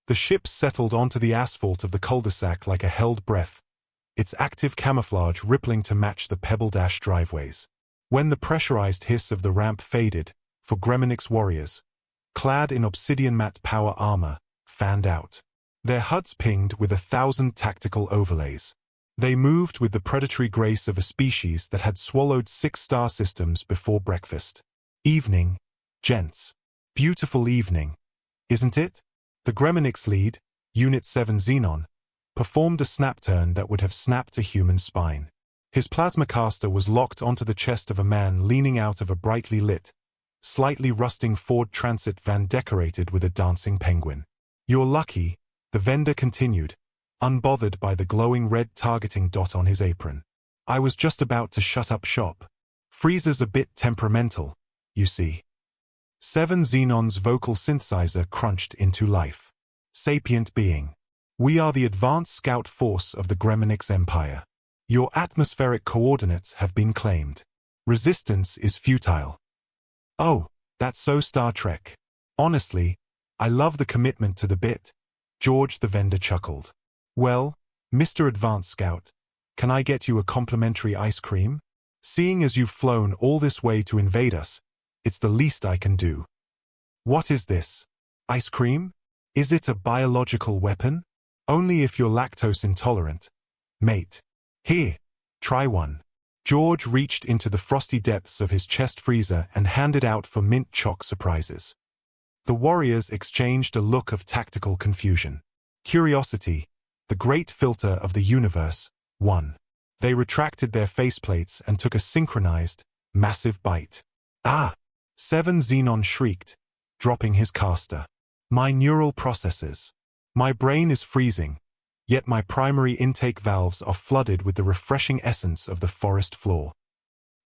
The ship settled onto the asphalt of the cul-de-sac like a held breath, its active camouflage rippling to match the pebble-dash driveways. When the pressurized hiss of the ramp faded, for Greminix warriors, clad in obsidian matte power armor, fanned out. Their HUDs pinged with 1,000 tactical overlays. They moved with the predatory grace of a species that had swallowed 6 star systems before breakfast. Evening, gents. Beautiful evening, isn't it? The Greminix lead, Unit 7 Xenon, performed a snap turn that would have snapped a human spine. His plasma caster was locked onto the chest of a man leaning out of a brightly lit, slightly rusting Ford Transit van decorated with a dancing penguin. You're lucky, the vendor continued, unbothered by the glowing red targeting dot on his apron. I was just about to shut up shop. Freezer's a bit temperamental, you see. 7 Xenon's vocal synthesizer crunched into life. Sapient being. We are the advanced scout force of the Greminix Empire. Your atmospheric coordinates have been claimed. Resistance is futile. Oh, that's so Star Trek. Honestly, I love the commitment to the bit. George the vendor chuckled. Well, Mr. Advanced Scout, can I get you a complimentary ice cream? Seeing as you've flown all this way to invade us, it's the least I can do. What is this? Ice cream? Is it a biological weapon? Only if you're lactose intolerant, mate. Here, try one. George reached into the frosty depths of his chest freezer and handed out for mint Choc Surprises. The warriors exchanged a look of tactical confusion. Curiosity, the great filter of the universe, won. They retracted their faceplates and took a synchronized, massive bite. Ah! 7 Xenon shrieked, dropping his caster. My neural processes. My brain is freezing, yet my primary intake valves are flooded with the refreshing essence of the forest floor.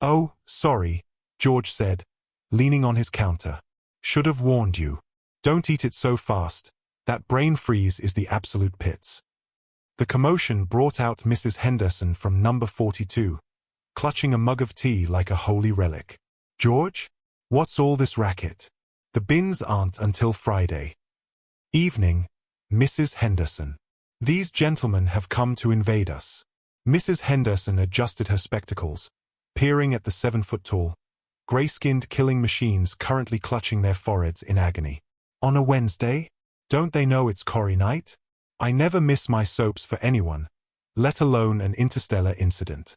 Oh, sorry, George said, leaning on his counter. Should have warned you. Don't eat it so fast. That brain freeze is the absolute pits. The commotion brought out Mrs. Henderson from number 42, clutching a mug of tea like a holy relic. George? What's all this racket? The bins aren't until Friday. Evening, Mrs. Henderson. These gentlemen have come to invade us. Mrs. Henderson adjusted her spectacles, peering at the 7-foot-tall, gray-skinned killing machines currently clutching their foreheads in agony. On a Wednesday? Don't they know it's Corrie night? I never miss my soaps for anyone, let alone an interstellar incident.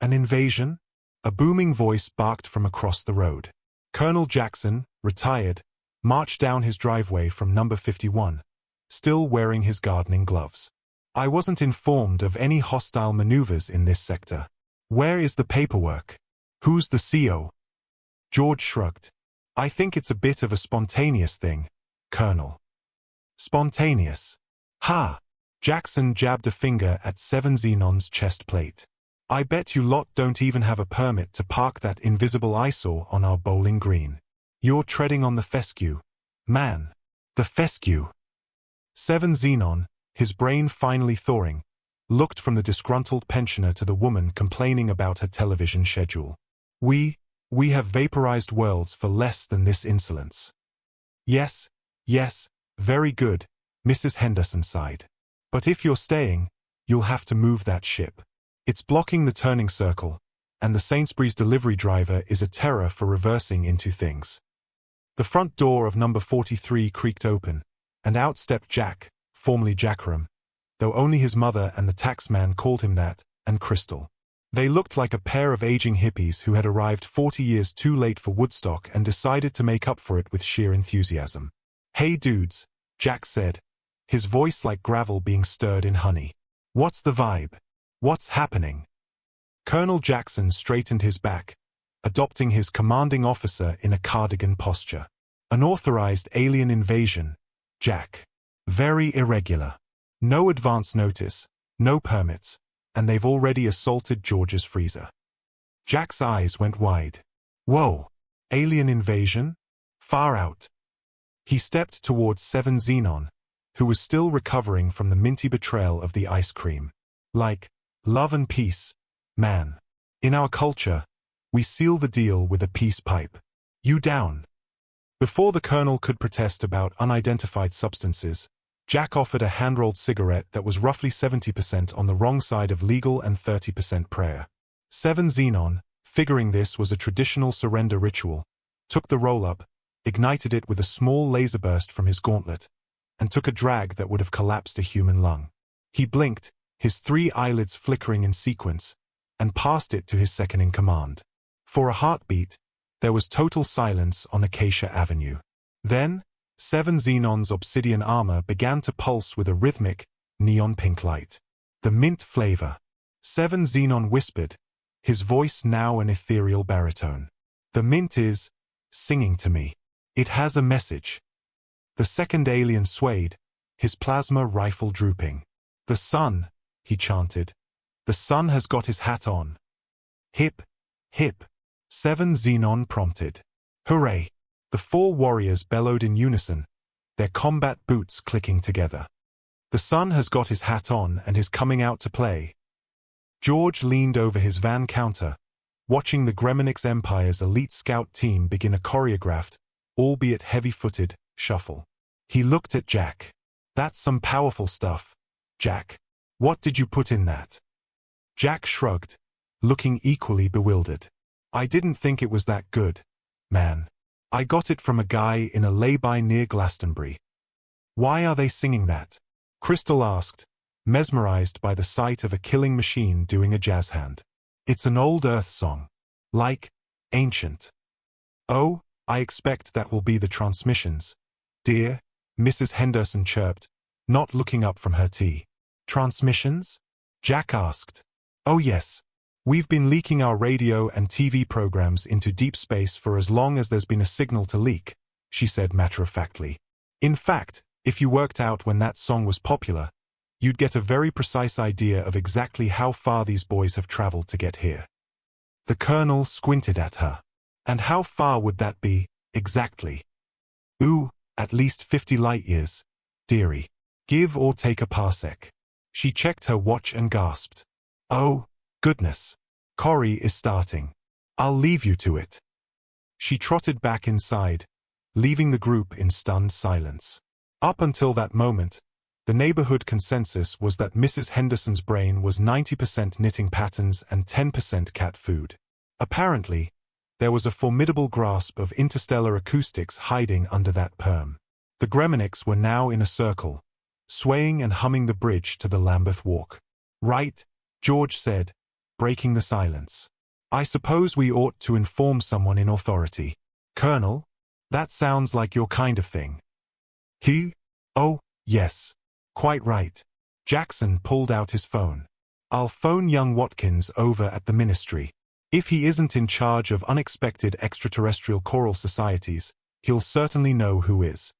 An invasion? A booming voice barked from across the road. Colonel Jackson, retired, marched down his driveway from number 51, still wearing his gardening gloves. I wasn't informed of any hostile maneuvers in this sector. Where is the paperwork? Who's the CO? George shrugged. I think it's a bit of a spontaneous thing, Colonel. Spontaneous. Ha! Jackson jabbed a finger at 7 Xenon's chest plate. I bet you lot don't even have a permit to park that invisible eyesore on our bowling green. You're treading on the fescue. Man. The fescue. 7 Xenon, his brain finally thawing, looked from the disgruntled pensioner to the woman complaining about her television schedule. We have vaporized worlds for less than this insolence. Yes, very good, Mrs. Henderson sighed. But if you're staying, you'll have to move that ship. It's blocking the turning circle, and the Sainsbury's delivery driver is a terror for reversing into things. The front door of number 43 creaked open, and out stepped Jack, formerly Jackaram, though only his mother and the taxman called him that, and Crystal. They looked like a pair of aging hippies who had arrived 40 years too late for Woodstock and decided to make up for it with sheer enthusiasm. Hey dudes, Jack said, his voice like gravel being stirred in honey. What's the vibe? What's happening? Colonel Jackson straightened his back, adopting his commanding officer in a cardigan posture. Unauthorized alien invasion, Jack. Very irregular. No advance notice, no permits, and they've already assaulted George's freezer. Jack's eyes went wide. Whoa, alien invasion? Far out. He stepped towards 7 Xenon, who was still recovering from the minty betrayal of the ice cream. Like, love and peace, man. In our culture, we seal the deal with a peace pipe. You down. Before the colonel could protest about unidentified substances, Jack offered a hand-rolled cigarette that was roughly 70% on the wrong side of legal and 30% prayer. 7 Xenon, figuring this was a traditional surrender ritual, took the roll-up, ignited it with a small laser burst from his gauntlet, and took a drag that would have collapsed a human lung. He blinked, his 3 eyelids flickering in sequence, and passed it to his second-in-command. For a heartbeat, there was total silence on Acacia Avenue. Then, 7 Xenon's obsidian armor began to pulse with a rhythmic, neon-pink light. The mint flavor. 7 Xenon whispered, his voice now an ethereal baritone. The mint is singing to me. It has a message. The second alien swayed, his plasma rifle drooping. The sun, he chanted. The sun has got his hat on. Hip, hip. 7 Xenon prompted. Hooray! The 4 warriors bellowed in unison, their combat boots clicking together. The sun has got his hat on and is coming out to play. George leaned over his van counter, watching the Greminix Empire's elite scout team begin a choreographed, albeit heavy-footed, shuffle. He looked at Jack. That's some powerful stuff, Jack. What did you put in that? Jack shrugged, looking equally bewildered. I didn't think it was that good, man. I got it from a guy in a lay-by near Glastonbury. Why are they singing that? Crystal asked, mesmerized by the sight of a killing machine doing a jazz hand. It's an old Earth song. Like, ancient. Oh, I expect that will be the transmissions. Dear, Mrs. Henderson chirped, not looking up from her tea. Transmissions? Jack asked. Oh yes. We've been leaking our radio and TV programs into deep space for as long as there's been a signal to leak, she said matter-of-factly. In fact, if you worked out when that song was popular, you'd get a very precise idea of exactly how far these boys have traveled to get here. The colonel squinted at her. And how far would that be, exactly? Ooh, at least 50 light-years, dearie. Give or take a parsec. She checked her watch and gasped. Oh, goodness. Corrie is starting. I'll leave you to it. She trotted back inside, leaving the group in stunned silence. Up until that moment, the neighborhood consensus was that Mrs. Henderson's brain was 90% knitting patterns and 10% cat food. Apparently, there was a formidable grasp of interstellar acoustics hiding under that perm. The Greminix were now in a circle, swaying and humming the bridge to the Lambeth Walk. Right, George said, breaking the silence. I suppose we ought to inform someone in authority. Colonel? That sounds like your kind of thing. He? Oh, yes. Quite right. Jackson pulled out his phone. I'll phone young Watkins over at the ministry. If he isn't in charge of unexpected extraterrestrial choral societies, he'll certainly know who is.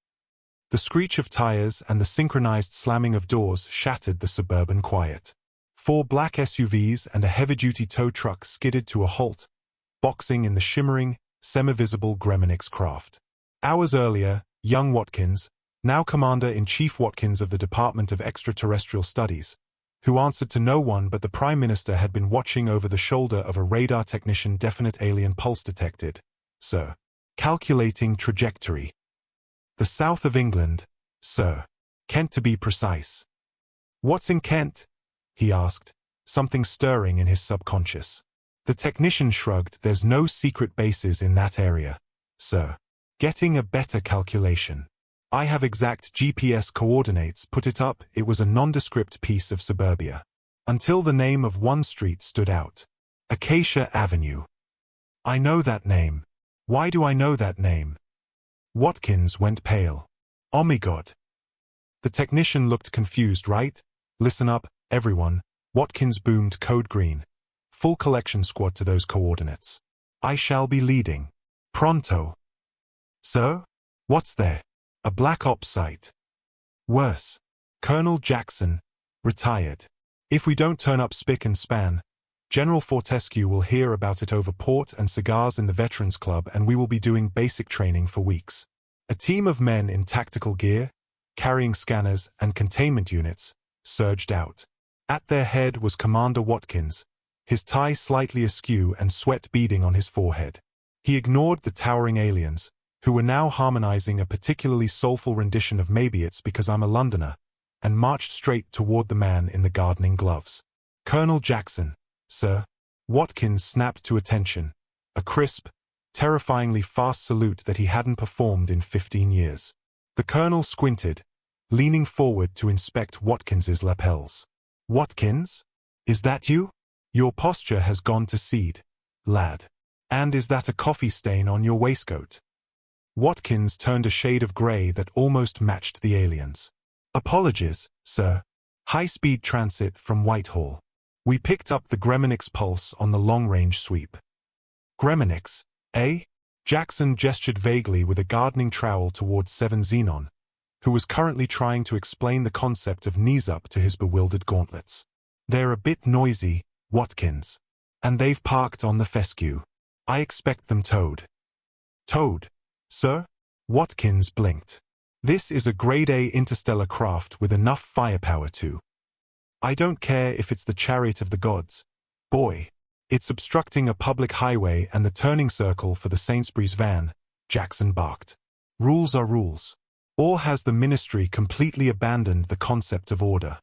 The screech of tires and the synchronized slamming of doors shattered the suburban quiet. 4 black SUVs and a heavy-duty tow truck skidded to a halt, boxing in the shimmering, semi-visible Greminix craft. Hours earlier, young Watkins, now Commander-in-Chief Watkins of the Department of Extraterrestrial Studies, who answered to no one but the Prime Minister, had been watching over the shoulder of a radar technician. Definite alien pulse detected, sir. Calculating trajectory. The south of England, sir. Kent to be precise. What's in Kent? He asked, something stirring in his subconscious. The technician shrugged. There's no secret bases in that area, sir. Getting a better calculation. I have exact GPS coordinates. Put it up. It was a nondescript piece of suburbia. Until the name of one street stood out. Acacia Avenue. I know that name. Why do I know that name? Watkins went pale. Oh my God. The technician looked confused. Right? Listen up, everyone. Watkins boomed. Code green. Full collection squad to those coordinates. I shall be leading. Pronto. Sir? What's there? A black ops site. Worse. Colonel Jackson, retired. If we don't turn up spick and span, General Fortescue will hear about it over port and cigars in the Veterans Club, and we will be doing basic training for weeks. A team of men in tactical gear, carrying scanners and containment units, surged out. At their head was Commander Watkins, his tie slightly askew and sweat beading on his forehead. He ignored the towering aliens, who were now harmonizing a particularly soulful rendition of Maybe It's Because I'm a Londoner, and marched straight toward the man in the gardening gloves. "Colonel Jackson, sir." Watkins snapped to attention, a crisp, terrifyingly fast salute that he hadn't performed in 15 years. The colonel squinted, leaning forward to inspect Watkins's lapels. "Watkins? Is that you? Your posture has gone to seed, lad. And is that a coffee stain on your waistcoat?" Watkins turned a shade of grey that almost matched the alien's. "Apologies, sir. High-speed transit from Whitehall. We picked up the Greminix pulse on the long-range sweep." "Greminix, eh?" Jackson gestured vaguely with a gardening trowel towards 7 Xenon, who was currently trying to explain the concept of knees-up to his bewildered gauntlets. "They're a bit noisy, Watkins. And they've parked on the fescue. I expect them towed." "Towed, sir?" Watkins blinked. "This is a Grade A interstellar craft with enough firepower to—" "I don't care if it's the chariot of the gods, boy. It's obstructing a public highway and the turning circle for the Sainsbury's van," Jackson barked. "Rules are rules. Or has the ministry completely abandoned the concept of order?"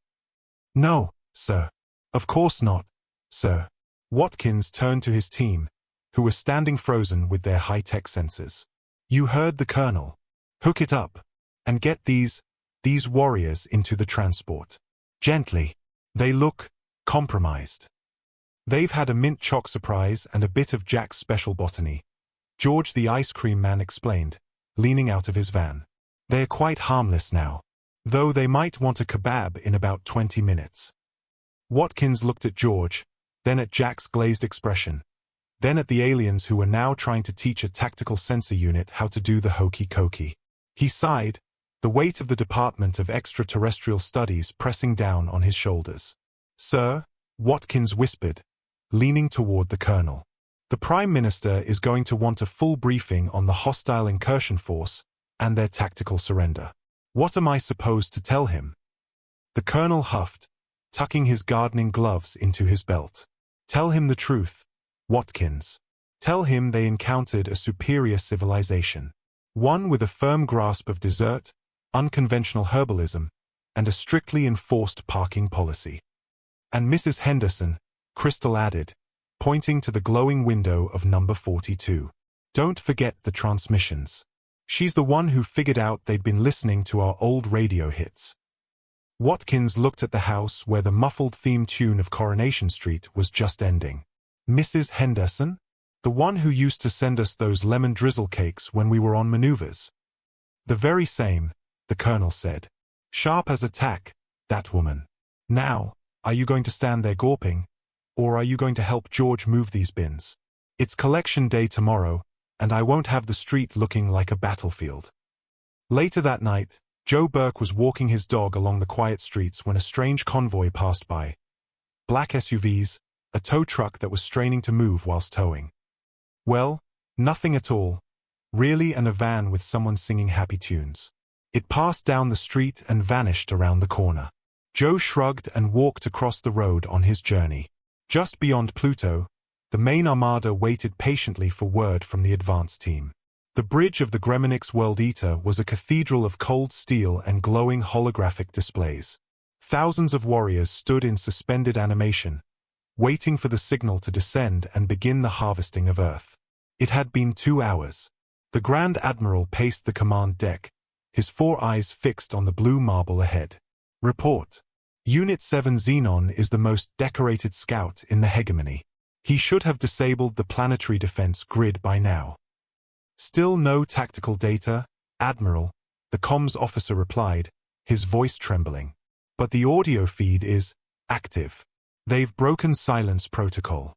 "No, sir. Of course not, sir." Watkins turned to his team, who were standing frozen with their high-tech sensors. "You heard the colonel. Hook it up, and get these warriors into the transport. Gently. They look compromised. They've had a mint Choc Surprise and a bit of Jack's special botany," George the ice cream man explained, leaning out of his van. "They're quite harmless now, though they might want a kebab in about 20 minutes. Watkins looked at George, then at Jack's glazed expression, then at the aliens who were now trying to teach a tactical sensor unit how to do the Hokey Cokey. He sighed, the weight of the Department of Extraterrestrial Studies pressing down on his shoulders. "Sir," Watkins whispered, leaning toward the colonel, "the Prime Minister is going to want a full briefing on the hostile incursion force and their tactical surrender. What am I supposed to tell him?" The colonel huffed, tucking his gardening gloves into his belt. "Tell him the truth, Watkins. Tell him they encountered a superior civilization. One with a firm grasp of dessert, unconventional herbalism, and a strictly enforced parking policy." "And Mrs. Henderson," Crystal added, pointing to the glowing window of number 42. "Don't forget the transmissions. She's the one who figured out they'd been listening to our old radio hits." Watkins looked at the house where the muffled theme tune of Coronation Street was just ending. "Mrs. Henderson? The one who used to send us those lemon drizzle cakes when we were on maneuvers?" "The very same," the colonel said. "Sharp as a tack, that woman. Now, are you going to stand there gawping, or are you going to help George move these bins? It's collection day tomorrow, and I won't have the street looking like a battlefield." Later that night, Joe Burke was walking his dog along the quiet streets when a strange convoy passed by. Black SUVs, a tow truck that was straining to move whilst towing. Well, nothing at all, really, and a van with someone singing happy tunes. It passed down the street and vanished around the corner. Joe shrugged and walked across the road on his journey. Just beyond Pluto, the main armada waited patiently for word from the advance team. The bridge of the Greminix World Eater was a cathedral of cold steel and glowing holographic displays. Thousands of warriors stood in suspended animation, waiting for the signal to descend and begin the harvesting of Earth. It had been 2 hours. The Grand Admiral paced the command deck, his 4 eyes fixed on the blue marble ahead. "Report. Unit 7 Xenon is the most decorated scout in the hegemony. He should have disabled the planetary defense grid by now." "Still no tactical data, Admiral," the comms officer replied, his voice trembling. "But the audio feed is active. They've broken silence protocol."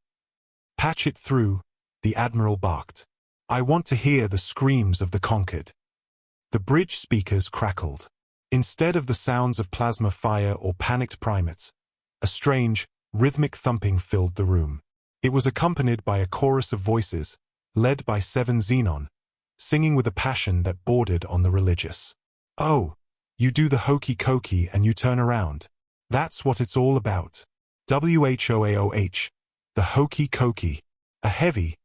"Patch it through," the Admiral barked. "I want to hear the screams of the conquered." The bridge speakers crackled. Instead of the sounds of plasma fire or panicked primates, a strange, rhythmic thumping filled the room. It was accompanied by a chorus of voices, led by 7 Xenon, singing with a passion that bordered on the religious. "Oh, you do the Hokey Cokey and you turn around. That's what it's all about. WHOAOH, the Hokey Cokey. A heavy,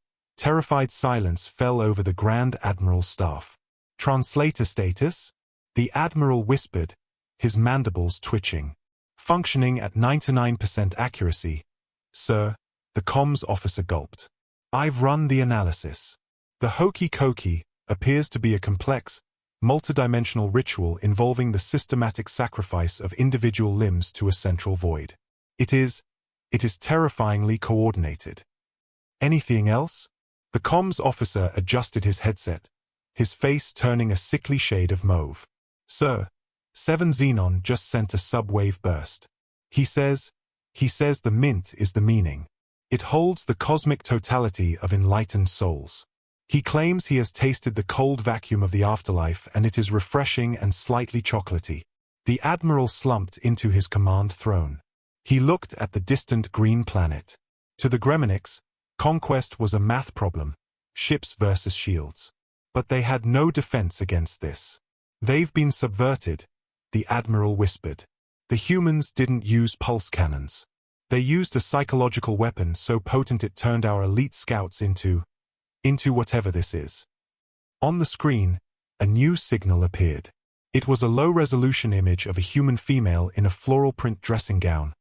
Terrified silence fell over the Grand Admiral's staff. Translator status? The Admiral whispered, his mandibles twitching. Functioning at 99% accuracy. Sir, the comms officer gulped. I've run the analysis. The Hokey Cokey appears to be a complex, multidimensional ritual involving the systematic sacrifice of individual limbs to a central void. It is terrifyingly coordinated. Anything else? The comms officer adjusted his headset, his face turning a sickly shade of mauve. Sir, 7 Xenon just sent a subwave burst. He says the mint is the meaning. It holds the cosmic totality of enlightened souls. He claims he has tasted the cold vacuum of the afterlife and it is refreshing and slightly chocolatey. The Admiral slumped into his command throne. He looked at the distant green planet. To the Greminix, conquest was a math problem, ships versus shields. But they had no defense against this. They've been subverted, the Admiral whispered. The humans didn't use pulse cannons. They used a psychological weapon so potent it turned our elite scouts into whatever this is. On the screen, a new signal appeared. It was a low-resolution image of a human female in a floral print dressing gown,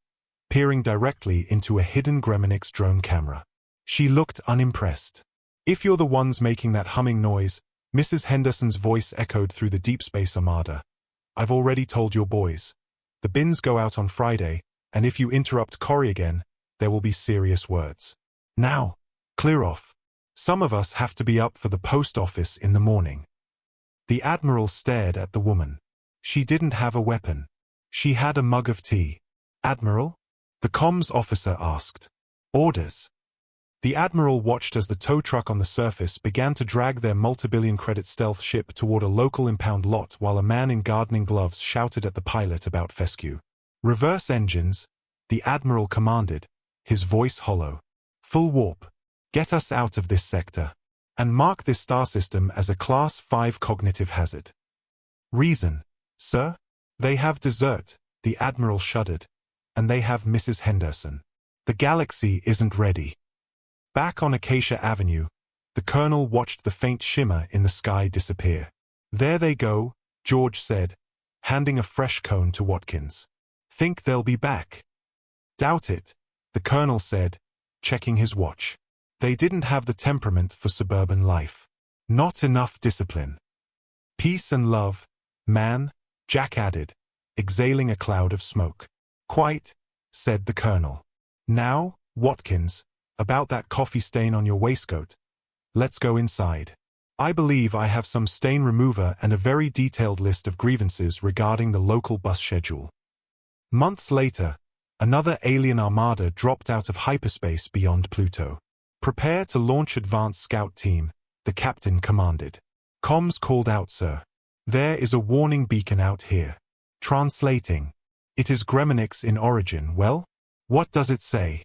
peering directly into a hidden Greminix drone camera. She looked unimpressed. If you're the ones making that humming noise, Mrs. Henderson's voice echoed through the deep space armada. I've already told your boys. The bins go out on Friday, and if you interrupt Corey again, there will be serious words. Now, clear off. Some of us have to be up for the post office in the morning. The Admiral stared at the woman. She didn't have a weapon. She had a mug of tea. Admiral? The comms officer asked. Orders. The Admiral watched as the tow truck on the surface began to drag their multi-billion-credit stealth ship toward a local impound lot while a man in gardening gloves shouted at the pilot about fescue. Reverse engines, the Admiral commanded, his voice hollow. Full warp. Get us out of this sector. And mark this star system as a Class 5 cognitive hazard. Reason, sir? They have dessert, the Admiral shuddered. And they have Mrs. Henderson. The galaxy isn't ready. Back on Acacia Avenue, the Colonel watched the faint shimmer in the sky disappear. There they go, George said, handing a fresh cone to Watkins. Think they'll be back? Doubt it, the Colonel said, checking his watch. They didn't have the temperament for suburban life. Not enough discipline. Peace and love, man, Jack added, exhaling a cloud of smoke. Quite, said the Colonel. Now, Watkins, about that coffee stain on your waistcoat. Let's go inside. I believe I have some stain remover and a very detailed list of grievances regarding the local bus schedule. Months later, another alien armada dropped out of hyperspace beyond Pluto. Prepare to launch advanced scout team, the captain commanded. Comms called out, sir. There is a warning beacon out here. Translating. It is Greminix in origin. Well, what does it say?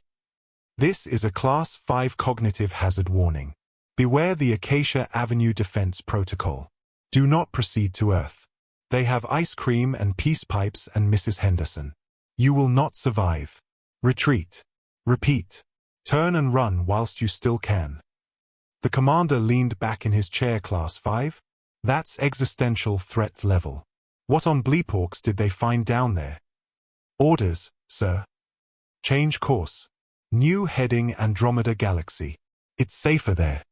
This is a Class 5 cognitive hazard warning. Beware the Acacia Avenue Defense Protocol. Do not proceed to Earth. They have ice cream and peace pipes and Mrs. Henderson. You will not survive. Retreat. Repeat. Turn and run whilst you still can. The commander leaned back in his chair. Class 5? That's existential threat level. What on bleeporks did they find down there? Orders, sir. Change course. New heading Andromeda Galaxy. It's safer there.